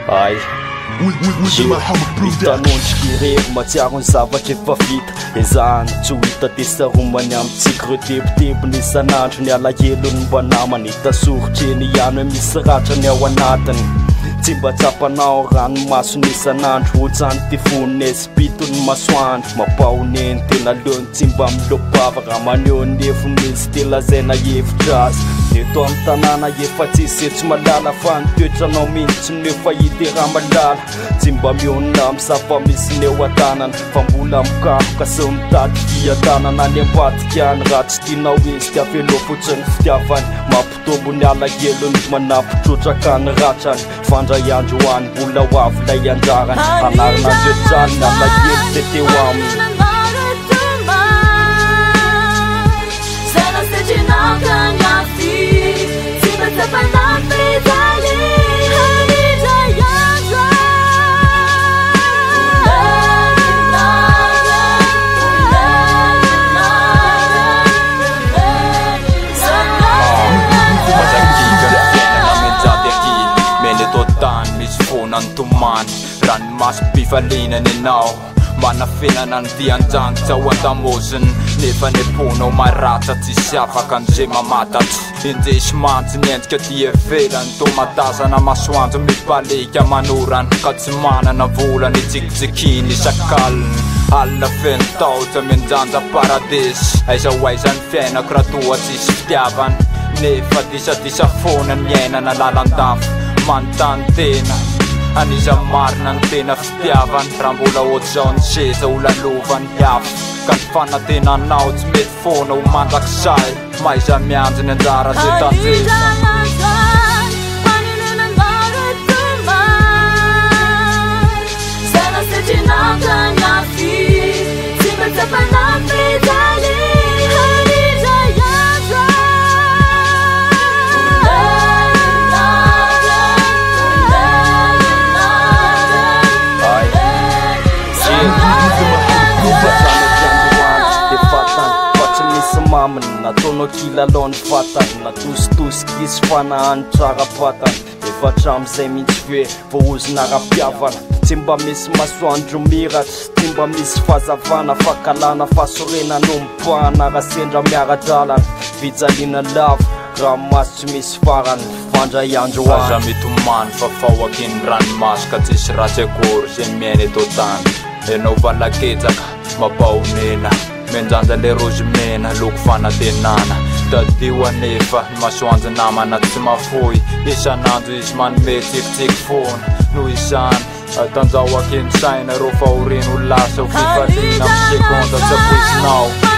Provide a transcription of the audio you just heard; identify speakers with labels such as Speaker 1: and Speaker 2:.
Speaker 1: Ay Mitanondriky irery matsiaro ny zavatra efa vita ezahany tsy ho hita tesaromany amin'ny tsikiretebotebony isan'andro ny alahelony mba namany tasorotry ihany hoe misy ratrany ao anatiny tsy mba tsapanao ranomasony isan'andro ohatrany tyfoniny espitony masoandro mampahoneny tena leony tsy mba milopava raha maneho nefo misy telazaina hevitra azy eto amin'ny tanàna efa tsisy etsy malala fa nitoetranao mihitsy ny efa hity raha malala tsy mba mionona misafa misy ny eo an-tanana fa mbola mikaroka sy mitady fiatanana ny ambadika any raha tsy tianao izy ty avelo fotsiny fitiavany mampitobo ny alahelony manapitrotraka ny ratrany fandray androany mbola ho avy lay anjarany anarina andreotrany ny alahelo teteo aminy
Speaker 2: Antumani ran mas pifalina ni now mana fenana ny dianjang sa watamosen nefa ne puno marata ti siafakan je mamatatsy indesh mantsy niendrika ty evelany tomatasana masoandro mipalika manoran ka tsy manana volany tsikitsikiny sakaliny alina feno taotra menjanja paradisy aiza hoaizany fiainako raha toa tsisy fitiavany nefa disadisa fona ny ainana lalandafo manontany tena Anisa marina ny tena fitiavany raha mbola ohatr'izao ny seza ho lalovany afo ka ny fanatenanao tsy mety foana ho mandrakizay maiza mianjo ny anjara zay tandresa
Speaker 1: nataonao kilalao ny vatany natositosiky izy fanahany tsara-batany efa hatram'izay mihitsy hoe voahozina ara-piavana tsy mba misy masoandro miratry tsy mba misy fahazavana fakalana fahasorena no mipahana raha sendra miara-dalana fijaliana lavo ranomasy tsy misy farany fandray andro
Speaker 2: aza mitomany fa fahokiny ranomasy ka tsisy ratsy akory zay miaina eto tany enao valaketsaka mapahonena menjanja le rozy mena loko fanatenana tadio anefa ny masoandro namana tsy mafoy isan'andro izy manome tsikitsiky fona no izany atanjao akeny saina ro fahorino lasa ho fifaliana amin'ny sekonda tsy apoisinao